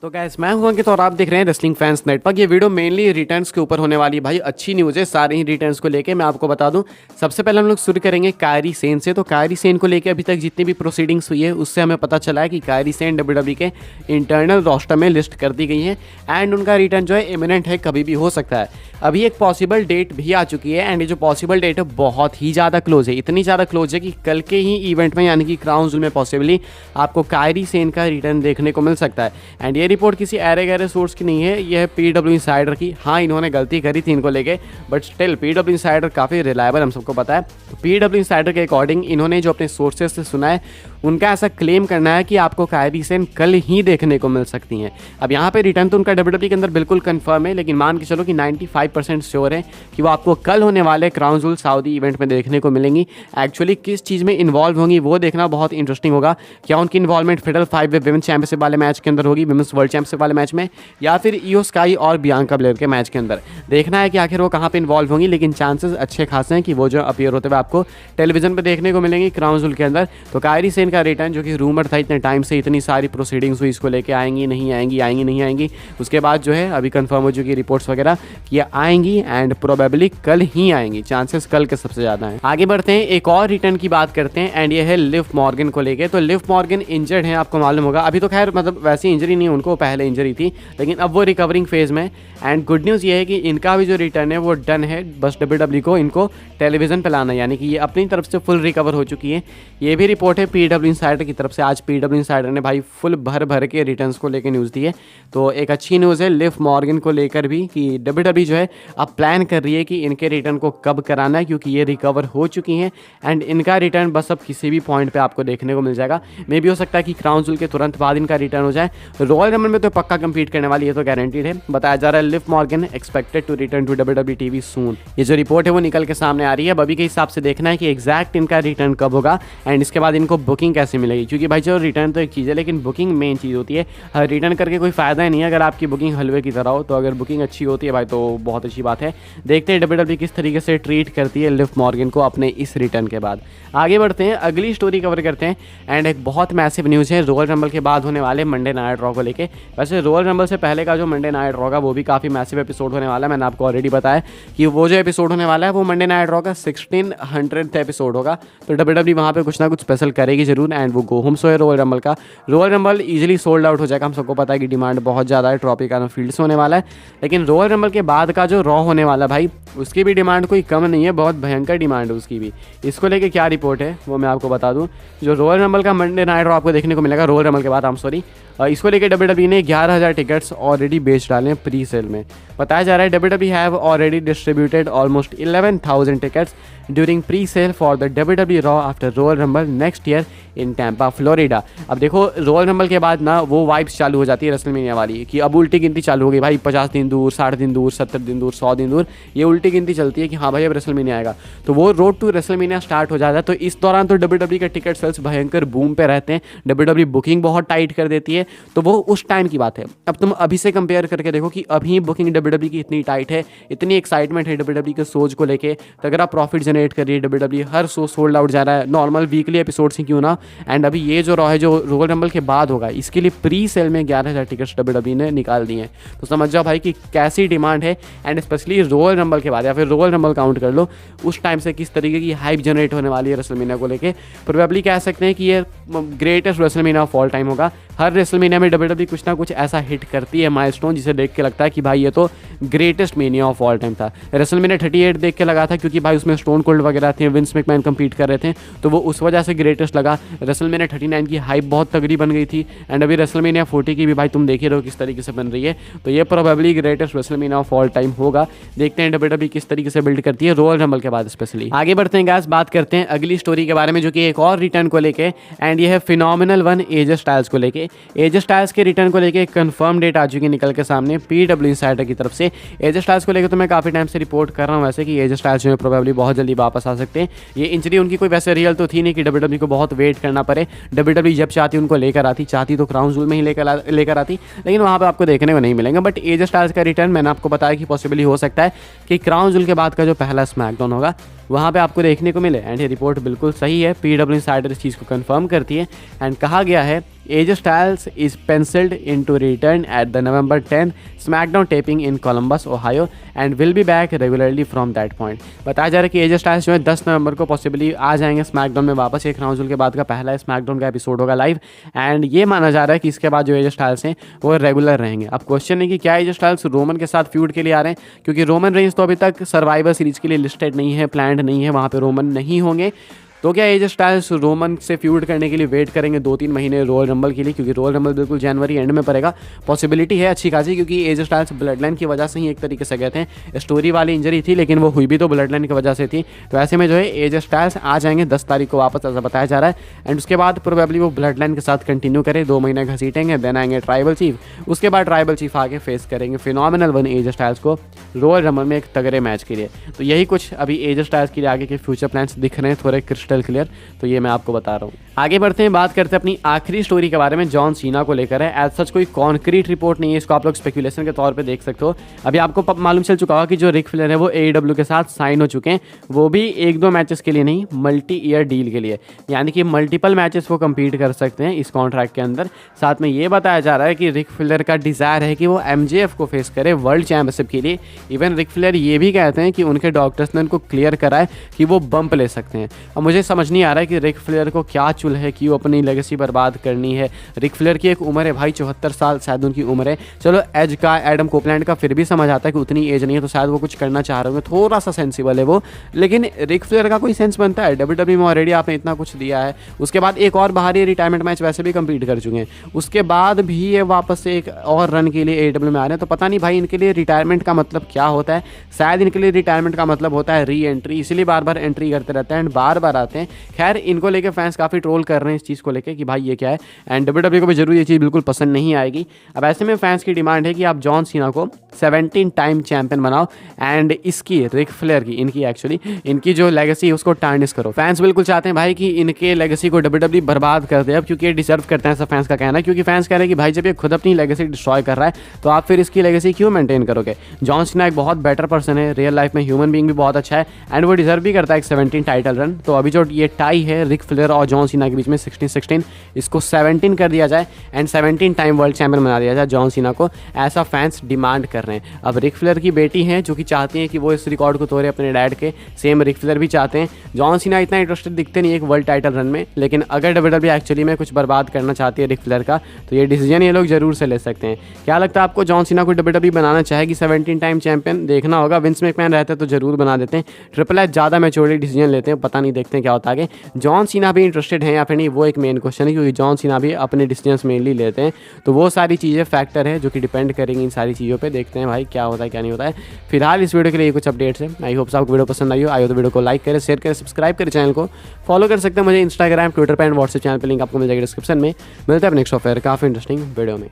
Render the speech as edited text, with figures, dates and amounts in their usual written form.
तो गैस मैं हूं अंकित और आप देख रहे हैं रेसलिंग फैंस नेट पर। ये वीडियो मेनली रिटर्न्स के ऊपर होने वाली है भाई। अच्छी न्यूज़ है सारे ही रिटर्न्स को लेके। मैं आपको बता दूं, सबसे पहले हम लोग शुरू करेंगे कायरी सेन से। तो कायरी सेन को लेके अभी तक जितनी भी प्रोसीडिंग्स हुई है उससे हमें पता चला है कि कायरी सेन डब्ल्यूडब्ल्यूई के इंटरनल रोस्टर में लिस्ट कर दी गई है एंड उनका रिटर्न जो है इमिनेंट है, कभी भी हो सकता है। अभी एक पॉसिबल डेट भी आ चुकी है एंड ये जो पॉसिबल डेट है बहुत ही ज़्यादा क्लोज है। इतनी ज़्यादा क्लोज है कि कल के ही इवेंट में यानी कि क्राउन जूल में पॉसिबली आपको कायरी सेन का रिटर्न देखने को मिल सकता है। एंड ये रिपोर्ट किसी ऐरे गहरे सोर्स की नहीं है, यह है पीडब्ल्यू इंसाइडर की। हाँ, इन्होंने गलती करी थी इनको लेके, बट स्टिल पीडब्ल्यू इंसाइडर काफ़ी रिलायबल, हम सबको पता है। तो पीडब्ल्यू इंसाइडर के अकॉर्डिंग इन्होंने जो अपने सोर्सेज से सुना है उनका ऐसा क्लेम करना है कि आपको कायरी सेन कल ही देखने को मिल सकती हैं। अब यहाँ पे रिटर्न तो उनका डब्ल्यूडब्ल्यूई के अंदर बिल्कुल कंफर्म है, लेकिन मान के चलो कि 95% श्योर है कि वो आपको कल होने वाले क्राउन जूल सऊदी इवेंट में देखने को मिलेंगी। एक्चुअली किस चीज़ में इन्वॉल्व होंगी वो देखना बहुत इंटरेस्टिंग होगा। क्या उनकी इन्वॉल्वमेंट फेडरल 5 विमेंस चैंपियनशिप वाले मैच के अंदर होगी, विमेंस वर्ल्ड चैंपियनशिप वाले मैच में, या फिर इयो स्काई और बियांका ब्लेयर के मैच के अंदर। देखना है कि आखिर वो कहाँ पे इन्वॉल्व होंगी, लेकिन चांसेस अच्छे खासे हैं कि वो जो अपीयर होते हुए आपको टेलीविजन पर देखने को मिलेंगी क्राउन जूल के अंदर। तो कायरी सेन का रिटर्न जो कि रूमर था इतने टाइम से, इतनी सारी प्रोसीडिंग्स हुई इसको लेके, आएंगी नहीं आएंगी, आएंगी नहीं आएंगी, उसके बाद जो है अभी कंफर्म हो चुकी रिपोर्ट्स वगैरह कि आएंगी एंड प्रोबेबली कल ही आएंगी। चांसेस कल के सबसे ज़्यादा हैं। आगे बढ़ते हैं, एक और रिटर्न की बात करते हैं एंड ये है लिव मॉर्गन को लेके। तो लिव मॉर्गन इंजर्ड है, आपको मालूम होगा। अभी तो खैर मतलब वैसी इंजरी नहीं है उनको, पहले इंजरी थी, लेकिन अब वो रिकवरिंग फेज में। एंड गुड न्यूज़ ये है कि इनका भी जो रिटर्न है वो डन है, बस डब्ल्यूडब्ल्यूई को इनको टेलीविजन पर लाना, यानी कि ये अपनी तरफ से फुल रिकवर हो चुकी है। ये भी रिपोर्ट है पीडब्ल्यू इंसाइडर की तरफ से। आज पीडब्ल्यू इंसाइडर ने भाई फुल भर भर के रिटर्न्स को लेकर न्यूज़ दी है। तो एक अच्छी न्यूज़ है लिव मॉर्गन को लेकर भी कि डब्ल्यूडब्ल्यूई जो है अब प्लान कर रही है कि इनके रिटर्न को कब कराना है, क्योंकि ये रिकवर हो चुकी हैं एंड इनका रिटर्न बस अब किसी भी पॉइंट पे आपको देखने को मिल जाएगा। मे भी हो सकता है कि क्राउन जूल के तुरंत बाद इनका रिटर्न हो जाए। रॉयल रंबल में तो पक्का कंपीट करने वाली है, तो गारंटीड है। बताया जा रहा है Liv Morgan expected to return to WWE TV soon. ये जो रिपोर्ट है वो निकल के सामने आ रही है। अभी के हिसाब से देखना है कि एग्जैक्ट इनका रिटर्न कब होगा एंड इसके बाद इनको बुकिंग कैसे मिलेगी, क्योंकि भाई जो रिटर्न तो एक चीज़ है लेकिन बुकिंग मेन चीज़ होती है। रिटर्न करके कोई फ़ायदा ही नहीं है अगर आपकी बुकिंग हलवे की तरह हो। तो अगर बुकिंग अच्छी होती है भाई तो बहुत अच्छी बात है। देखते हैं डब्ल्यूडब्ल्यूई किस तरीके से ट्रीट करती है लिव मॉर्गन को अपने इस रिटर्न के बाद। आगे बढ़ते हैं, अगली स्टोरी कवर करते हैं एंड एक बहुत मैसिव न्यूज़ है रॉयल रंबल के बाद होने वाले मंडे नाइट रॉ को लेके। वैसे रॉयल रंबल से पहले का जो मंडे नाइट रॉ का वो भी काफ़ी मैसिव एपिसोड होने वाला है। मैंने आपको ऑलरेडी बताया कि वो जो एपिसोड होने वाला है वो मंडे नाइट रॉ का 1600th एपिसोड होगा। तो डब्ल्यूडब्ल्यूई वहाँ पे कुछ ना कुछ स्पेशल करेगी जरूर एंड वो गो होम शो है रॉयल रंबल का। Royal rumble easily sold out हो जाएगा, हम सबको पता है कि डिमांड बहुत ज़्यादा है, ट्रॉपिकाना फील्ड से होने वाला है। लेकिन रॉयल रंबल के बाद का जो रॉ होने वाला भाई उसकी भी डिमांड कोई कम नहीं है, बहुत भयंकर डिमांड है उसकी भी। इसको लेके क्या रिपोर्ट है वो मैं आपको बता दूं। जो रॉयल रंबल का मंडे नाइट रॉ आपको देखने को मिलेगा रॉयल रंबल के बाद, इसको लेके डब्ल्यूडब्ल्यूई ने 11,000 टिकट्स ऑलरेडी बेच डाले हैं प्री सेल में। बताया जा रहा है WWE have already distributed almost 11,000 tickets during pre sale for the WWE raw after royal rumble next year in Tampa Florida. अब देखो रॉयल रंबल के बाद ना वो वाइब्स चालू हो जाती है रेसलमेनिया वाली कि अब उल्टी गिनती चालू हो गई भाई। 50 दिन दूर, 60 दिन दूर, 70 दिन दूर, 100 दिन दूर, ये उल्टी गिनती चलती है कि हाँ भाई अब रेसलमेनिया आएगा। तो वो रोड टू रेसलमेनिया स्टार्ट हो जाता है। तो इस दौरान तो डब्ल्यूडब्ल्यूई के टिकट सेल्स भयंकर बूम पे रहते हैं। डब्ल्यूडब्ल्यूई बुकिंग बहुत टाइट कर देती है। तो वो उस टाइम की बात है। अब तुम अभी से कंपेयर करके देखो कि अभी बुकिंग डब्ल्यूडब्ल्यूई की इतनी टाइट है, इतनी एक्साइटमेंट है डब्ल्यूडब्ल्यूई के शोज को लेके। तो अगर आप प्रॉफिट जनरेट कर रही है डब्ल्यूडब्ल्यूई, हर शो सोल्ड आउट जा रहा है, नॉर्मल वीकली एपिसोड्स ही क्यों ना। एंड अभी ये जो रॉ है जो रॉयल रंबल के बाद होगा इसके लिए प्री सेल में 11,000 टिकट्स डब्ल्यूडब्ल्यूई ने निकाल दिए हैं। तो समझ जाओ भाई कि कैसी डिमांड है एंड स्पेशली रॉयल रंबल के बाद या फिर रॉयल रंबल काउंट कर लो उस टाइम से किस तरीके की हाइप जनरेट होने वाली है रेसलमेनिया को लेके। प्रोबेबली कह सकते हैं कि ये greatest WrestleMania of all time होगा। हर रेसलमेनिया में डब्ल्यूडब्ल्यूई कुछ ना कुछ ऐसा हिट करती है माइलस्टोन जिसे देख के लगता है कि भाई ये तो greatest mania of all time था। रेसलमेनिया 38 देख के लगा था क्योंकि भाई उसमें स्टोन कोल्ड वगैरह थे, विंस मैकमैन कंपीट कर रहे थे, तो वो उस वजह से ग्रेटेस्ट लगा। रेसलमेनिया 39 की हाइप बहुत तगड़ी बन गई थी एंड अभी रेसलमेनिया 40 की भी भाई तुम देख ही रहे हो किस तरीके से बन रही है। तो ये probably greatest WrestleMania of all time होगा। देखते हैं डब्ल्यूडब्ल्यूई किस तरीके से बिल्ड करती है रॉयल रंबल के बाद स्पेशली। आगे बढ़ते हैं गाइस, बात करते हैं अगली स्टोरी के बारे में जो कि एक और रिटर्न को लेके एंड ये है फिनोमिनल वन एजे स्टाइल्स को लेके। एजे स्टाइल्स के रिटर्न को लेके कंफर्म डेट आ चुकी है निकल के सामने पीडब्ल्यू इंसाइडर की तरफ से। एजे स्टाइल्स को लेकर तो मैं काफ़ी टाइम से रिपोर्ट कर रहा हूँ वैसे कि एजे स्टाइल्स जो है प्रोबेबली बहुत जल्दी वापस आ सकते हैं। ये इंजरी उनकी कोई वैसे रियल तो थी नहीं कि डब्ल्यूडब्ल्यूई को बहुत वेट करना पड़े। डब्ल्यूडब्ल्यूई जब चाहती उनको लेकर आती, चाहती तो क्राउन जूल में ही लेकर आती, लेकिन वहाँ पर आपको देखने को नहीं मिलेंगे। बट एजे स्टाइल्स का रिटर्न मैंने आपको बताया कि पॉसिबली हो सकता है कि क्राउन जूल के बाद का जो पहला स्मैकडाउन होगा वहाँ पे आपको देखने को मिले। एंड ये रिपोर्ट बिल्कुल सही है, PW इंसाइडर इस चीज़ को कंफर्म करती है। एंड कहा गया है AJ Styles is penciled in to return at the November 10 SmackDown taping in Columbus, Ohio and will be back regularly from that point। बताया जा रहा है कि AJ Styles जो है 10 नवंबर को पॉसिबली आ जाएंगे स्मैकडाउन में वापस। एक राउंड के बाद का पहला स्मैकडाउन का एपिसोड होगा लाइव। एंड ये माना जा रहा है कि इसके बाद जो AJ Styles हैं वो रेगुलर रहेंगे। अब क्वेश्चन है कि क्या AJ Styles रोमन के साथ फ्यूड के लिए आ रहे हैं, क्योंकि रोमन रेंज तो अभी तक सर्वाइवर सीरीज के लिए लिस्टेड नहीं है, प्लान्ड नहीं है, वहाँ पर रोमन नहीं होंगे। तो क्या AJ Styles रोमन से फ्यूड करने के लिए वेट करेंगे 2-3 महीने रॉयल रंबल के लिए, क्योंकि रॉयल रंबल बिल्कुल जनवरी एंड में पड़ेगा। पॉसिबिलिटी है अच्छी खासी, क्योंकि AJ Styles ब्लड लाइन की वजह से ही एक तरीके से गए थे। स्टोरी वाली इंजरी थी लेकिन वो हुई भी तो ब्लड लाइन की वजह से थी। तो ऐसे में जो है AJ Styles आ जाएंगे 10 तारीख को वापस, ऐसा बताया जा रहा है। एंड उसके बाद प्रोबेबली वो ब्लड लाइन के साथ कंटिन्यू करें, 2 महीने घसीटेंगे, देन आएंगे ट्राइबल चीफ। उसके बाद ट्राइबल चीफ आके फेस करेंगे फिनोमिनल वन AJ Styles को रॉयल रंबल में एक तगड़े मैच के लिए। तो यही कुछ अभी AJ Styles के लिए आगे के फ्यूचर प्लान्स दिख रहे हैं थोड़े क्रिस्टल क्लियर। तो ये मैं आपको बता रहा हूँ। आगे बढ़ते हैं, बात करते हैं अपनी आखिरी स्टोरी के बारे में, जॉन सीना को लेकर है। एज सच कोई कॉन्क्रीट रिपोर्ट नहीं है, इसको आप लोग स्पेकुलेशन के तौर पे देख सकते हो। अभी आपको मालूम चल चुका होगा कि जो रिक फ्लेयर है वो AEW के साथ साइन हो चुके हैं, वो भी 1-2 मैचेस के लिए नहीं, मल्टी ईयर डील के लिए, यानी कि मल्टीपल मैचेस वो कम्पीट कर सकते हैं इस कॉन्ट्रैक्ट के अंदर। साथ में ये बताया जा रहा है कि रिक फ्लेयर का डिज़ायर है कि वो MJF को फेस करे वर्ल्ड चैंपियनशिप के लिए। इवन रिक फ्लेयर ये भी कहते हैं कि उनके डॉक्टर्स ने उनको क्लियर कराए कि वो बम्प ले सकते हैं। अब मुझे समझ नहीं आ रहा है कि रिक फ्लेयर को क्या चुल है कि वो अपनी लेगेसी बर्बाद करनी है। रिक फ्लेयर की एक उम्र है भाई, 74 साल शायद उनकी उम्र है। चलो एज का, एडम कोपलैंड का फिर भी समझ आता है कि उतनी एज नहीं है, तो शायद वो कुछ करना चाह रहे होंगे, थोड़ा सा सेंसिबल है वो। लेकिन रिक फ्लेयर का कोई सेंस बनता है? WWE में ऑलरेडी आपने इतना कुछ दिया है, उसके बाद एक और बाहरी रिटायरमेंट मैच वैसे भी कंप्लीट कर चुके हैं, उसके बाद भी ये वापस से एक और रन के लिए AEW में आ रहे हैं। तो पता नहीं भाई इनके लिए रिटायरमेंट का मतलब क्या होता है। शायद इनके लिए रिटायरमेंट का मतलब होता है री एंट्री, इसीलिए बार बार एंट्री करते रहते हैं एंड बार बार आते हैं। खैर इनको लेके फैंस काफ़ी ट्रोल कर रहे हैं इस चीज़ को लेके कि भाई ये क्या है, एंड WWE को भी जरूर ये चीज़ बिल्कुल पसंद नहीं आएगी। अब ऐसे में फैंस की डिमांड है कि आप जॉन सीना को 17 टाइम चैंपियन बनाओ एंड इसकी रिक फ्लेयर की, इनकी जो लेगेसी है उसको टार्निश करो। फैंस बिल्कुल चाहते हैं भाई कि इनके लेगेसी को WWE बर्बाद कर दे अब, क्योंकि ये डिजर्व करते हैं, ऐसा फैंस का कहना है। क्योंकि फैंस कह रहे हैं कि भाई जब ये खुद अपनी लेगेसी डिस्ट्रॉय कर रहा है तो आप फिर इसकी लेगेसी क्यों मेंटेन करोगे। जॉन सीना एक बहुत बेटर पर्सन है, रियल लाइफ में ह्यूमन बीइंग भी बहुत अच्छा है एंड वो डिजर्व भी करता है एक 17 टाइटल रन। तो अभी जो ये टाई है रिक फ्लेयर और जॉन सीना के बीच में 16-16, इसको 17 कर दिया जाए एंड 17 टाइम वर्ल्ड चैंपियन बना दिया जाए जॉन सीना को, ऐसा फैंस डिमांड कर रहे हैं। अब रिक फ्लेयर की बेटी हैं जो कि चाहती हैं कि वो इस रिकॉर्ड को तोड़े अपने डैड के, सेम रिक फ्लेयर भी चाहते हैं। जॉन सीना इतना इंटरेस्टेड दिखते नहीं एक वर्ल्ड टाइटल रन में, लेकिन अगर WWE एक्चुअली में कुछ बर्बाद करना चाहती है रिक फ्लेयर का तो ये डिसीजन ये लोग जरूर से ले सकते हैं। क्या लगता है आपको, जॉन सीना को WWE बनाना चाहेगी 17 टाइम चैंपियन? देखना होगा, विंस मैकमैन रहते तो जरूर बना देते हैं। ट्रिपल एच ज़्यादा मैच्योरली डिसीजन लेते हैं, पता नहीं, देखते हैं क्या होता है आगे। जॉन सीना भी इंटरेस्टेड हैं या फिर नहीं, वो एक मेन क्वेश्चन है, क्योंकि जॉन सीना भी अपने डिसीजंस मेनली लेते हैं। तो वो सारी चीज़ें फैक्टर है जो कि डिपेंड करेंगी इन सारी चीज़ों पे। देखते हैं भाई क्या होता है क्या नहीं होता है। फिलहाल इस वीडियो के लिए कुछ अपडेट्स है। आई होप आपको वीडियो पसंद आई हो। तो वीडियो को लाइक करें, शेयर करें, सब्सक्राइब करें, चैनल को फॉलो कर सकते हैं मुझे इंस्टाग्राम, ट्विटर पर एंड व्हाट्सएप चैनल पर, लिंक आपको मिल जाएगी डिस्क्रिप्शन में। मिलते हैं नेक्स्ट ऑफर काफ़ी इंटरेस्टिंग वीडियो में।